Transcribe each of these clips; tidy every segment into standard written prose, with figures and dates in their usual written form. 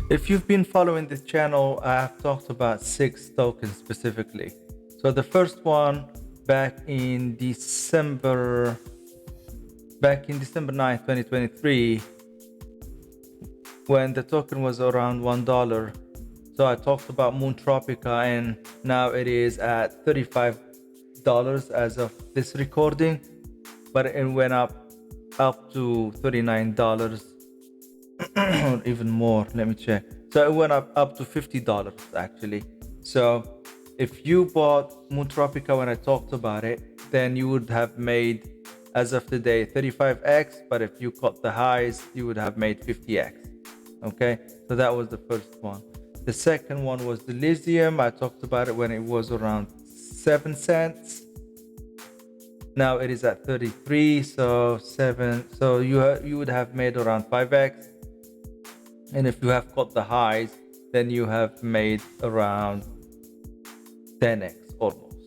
If you've been following this channel, I have talked about 6 tokens specifically. So the first one back in December 9th, 2023, when the token was around $1. So I talked about Moon Tropica, and now it is at $35 as of this recording, but it went up to $39 or even more. Let me check. So it went up to $50 actually. So if you bought Moon Tropica when I talked about it, then you would have made, as of today, 35x, but if you caught the highs, you would have made 50x. Okay, so that was the first one. The second one was the lithium. I talked about it when it was around 7 cents. Now it is at 33, so you would have made around 5x. And if you have caught the highs, then you have made around 10x almost,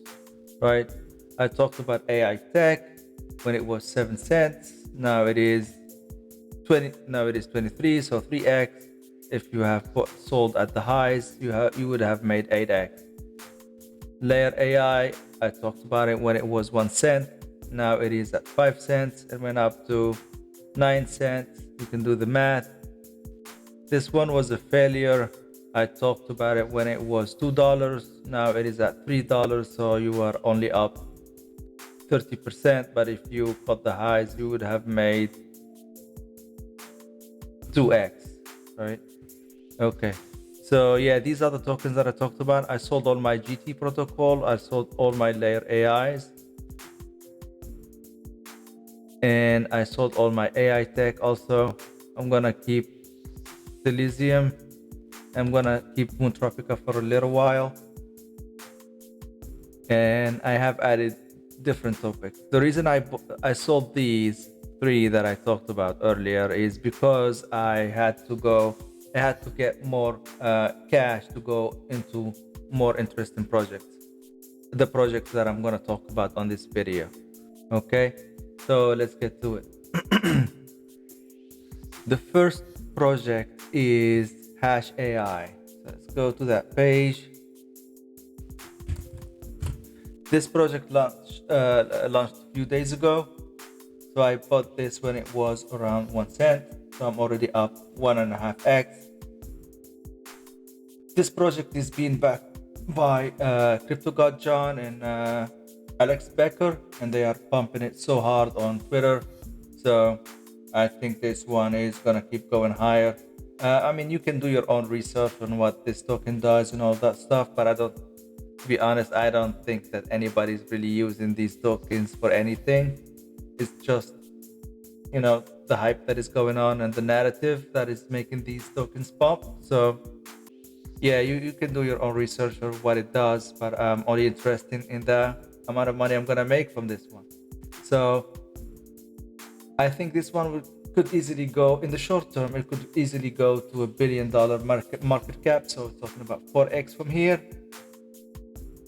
right? I talked about AI tech when it was 7 cents. Now it is 23, so 3x. If you have sold at the highs, you would have made 8x. Layer AI, I talked about it when it was 1 cent. Now it is at 5 cents. It went up to 9 cents. You can do the math. This one was a failure. I talked about it when it was $2. Now it is at $3, so you are only up 30%. But if you caught the highs, you would have made 2x, right? Okay. So yeah, these are the tokens that I talked about. I sold all my GT protocol. I sold all my layer AIs. And I sold all my AI tech also. I'm gonna keep the lithium. I'm gonna keep Moon Tropica for a little while. And I have added different topics. The reason I sold these 3 that I talked about earlier is because I had to get more cash to go into more interesting projects. The projects that I'm gonna talk about on this video. Okay, so let's get to it. The first project is HASHAI. So let's go to that page. This project launched a few days ago. So I bought this when it was around 1 cent. So I'm already up 1.5x. This project is being backed by Crypto God John and Alex Becker, and they are pumping it so hard on Twitter. So I think this one is gonna keep going higher. I mean, you can do your own research on what this token does and all that stuff, but to be honest, I don't think that anybody's really using these tokens for anything. It's just, the hype that is going on and the narrative that is making these tokens pop. So yeah, you can do your own research on what it does, but I'm only interested in the amount of money I'm gonna make from this one. So I think this one could easily go, in the short term, it could easily go to $1 billion market cap. So we're talking about 4x from here.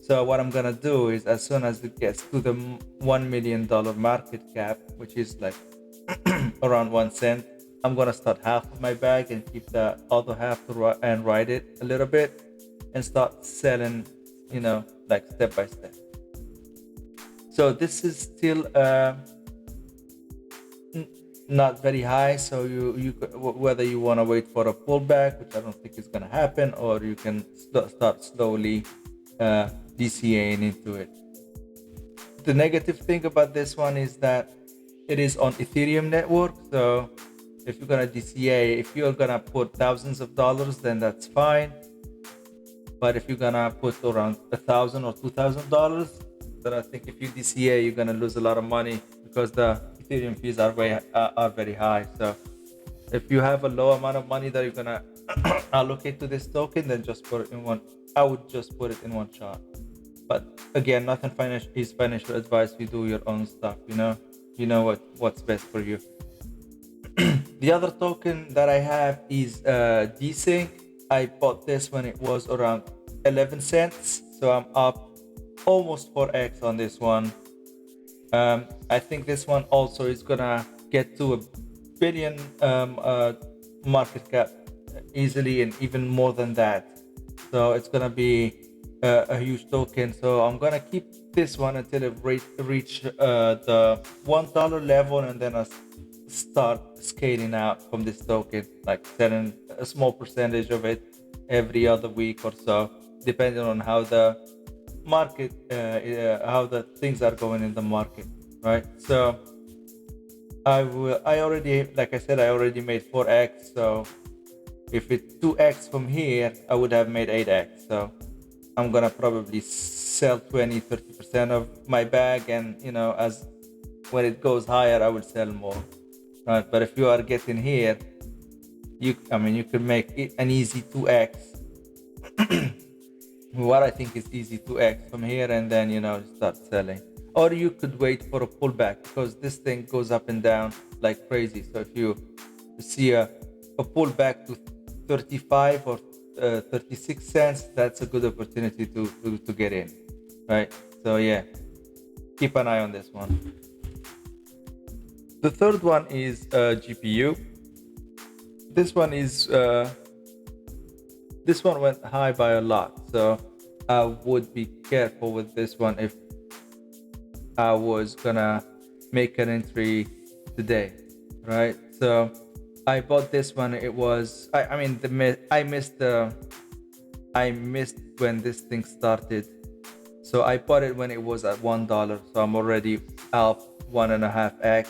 So what I'm gonna do is, as soon as it gets to the $1 million market cap, which is like around 1 cent, I'm gonna start half of my bag and keep the other half and ride it a little bit and start selling, like step by step. So this is still not very high. So you whether you want to wait for a pullback, which I don't think is gonna happen, or you can start slowly DCAing into it. The negative thing about this one is that it is on Ethereum network. So if you're gonna DCA, if you're gonna put thousands of dollars, then that's fine. But if you're gonna put around $1,000 or $2,000, then I think if you DCA, you're gonna lose a lot of money because the Ethereum fees are very high. So if you have a low amount of money that you're gonna allocate to this token, then just put it in one. I would just put it in one shot. But again, nothing is financial advice. You do your own stuff. You know what's best for you. The other token that I have is DSYNC. I bought this when it was around 11 cents. So I'm up almost 4x on this one. I think this one also is gonna get to $1 billion market cap easily, and even more than that. So it's gonna be a huge token. So I'm gonna keep this one until it reach the $1 level, and then I start scaling out from this token, like selling a small percentage of it every other week or so, depending on how the market, how the things are going in the market, right? So I already, like I said, I already made 4x. So if it's 2x from here, I would have made 8x. So I'm gonna probably sell 20-30% of my bag, and as when it goes higher, I will sell more, right? But if you are getting here, you can make it an easy 2x. What I think is easy 2x from here, and then start selling. Or you could wait for a pullback, because this thing goes up and down like crazy. So if you see a pullback to 35 or 36 cents, that's a good opportunity to get in, right? So yeah, keep an eye on this one. The third one is GPU. This one went high by a lot, so I would be careful with this one if I was gonna make an entry today, right? So I bought this one. It was I missed when this thing started, so I bought it when it was at $1. So I'm already up 1.5x.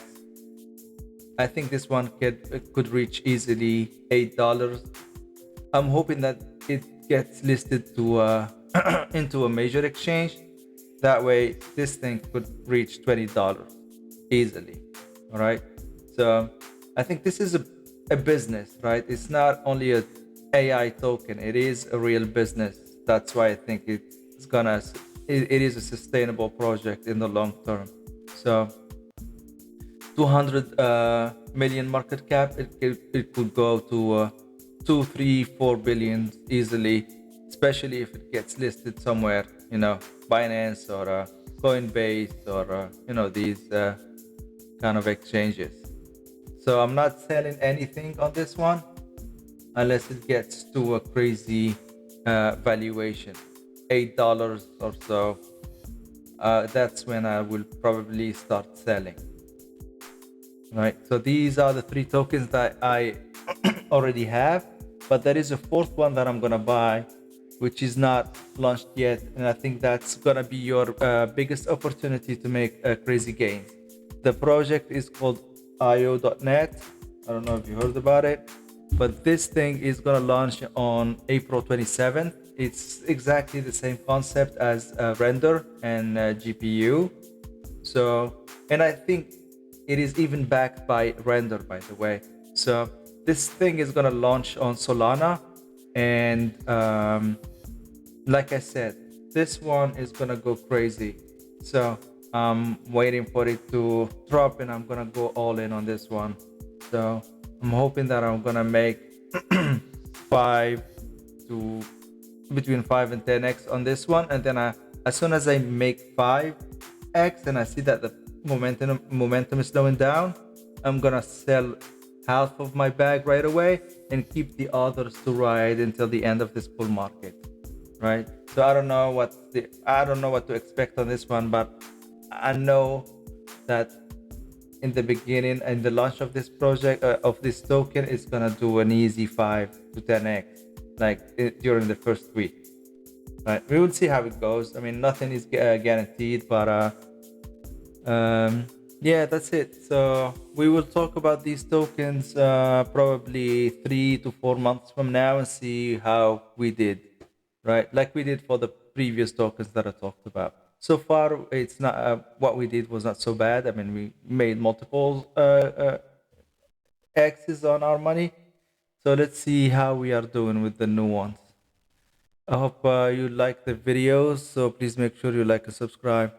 I think this one could reach easily $8. I'm hoping that it gets listed to into a major exchange. That way, this thing could reach $20 easily. All right. So I think this is a business, right? It's not only a AI token. It is a real business. That's why I think it is a sustainable project in the long term. So 200 million market cap, it could go to 2, 3, 4 billion easily, especially if it gets listed somewhere, Binance or Coinbase or these kind of exchanges. So I'm not selling anything on this one unless it gets to a crazy valuation, $8 or so. That's when I will probably start selling. Right. So these are the 3 tokens that I already have, but there is a 4th one that I'm gonna buy, which is not launched yet, and I think that's gonna be your biggest opportunity to make crazy gains. The project is called io.net. I don't know if you heard about it, but this thing is gonna launch on April 27th. It's exactly the same concept as Render and GPU. So, and I think it is even backed by Render, by the way. So this thing is gonna launch on Solana, and like I said, this one is gonna go crazy. So I'm waiting for it to drop, and I'm gonna go all in on this one. So I'm hoping that I'm gonna make between 5 and 10x on this one, and then as soon as I make 5x and I see that the momentum is slowing down, I'm gonna sell half of my bag right away and keep the others to ride until the end of this bull market, right? So I don't know what to expect on this one, but I know that in the beginning and the launch of this project, of this token, is gonna do an easy 5 to 10x during the first week, right? We will see how it goes. I mean, nothing is guaranteed, but yeah, that's it. So we will talk about these tokens probably 3 to 4 months from now and see how we did, right? Like we did for the previous tokens that I talked about. So far, it's not what we did was not so bad. I mean, we made multiple X's on our money. So let's see how we are doing with the new ones. I hope you like the videos. So please make sure you like and subscribe.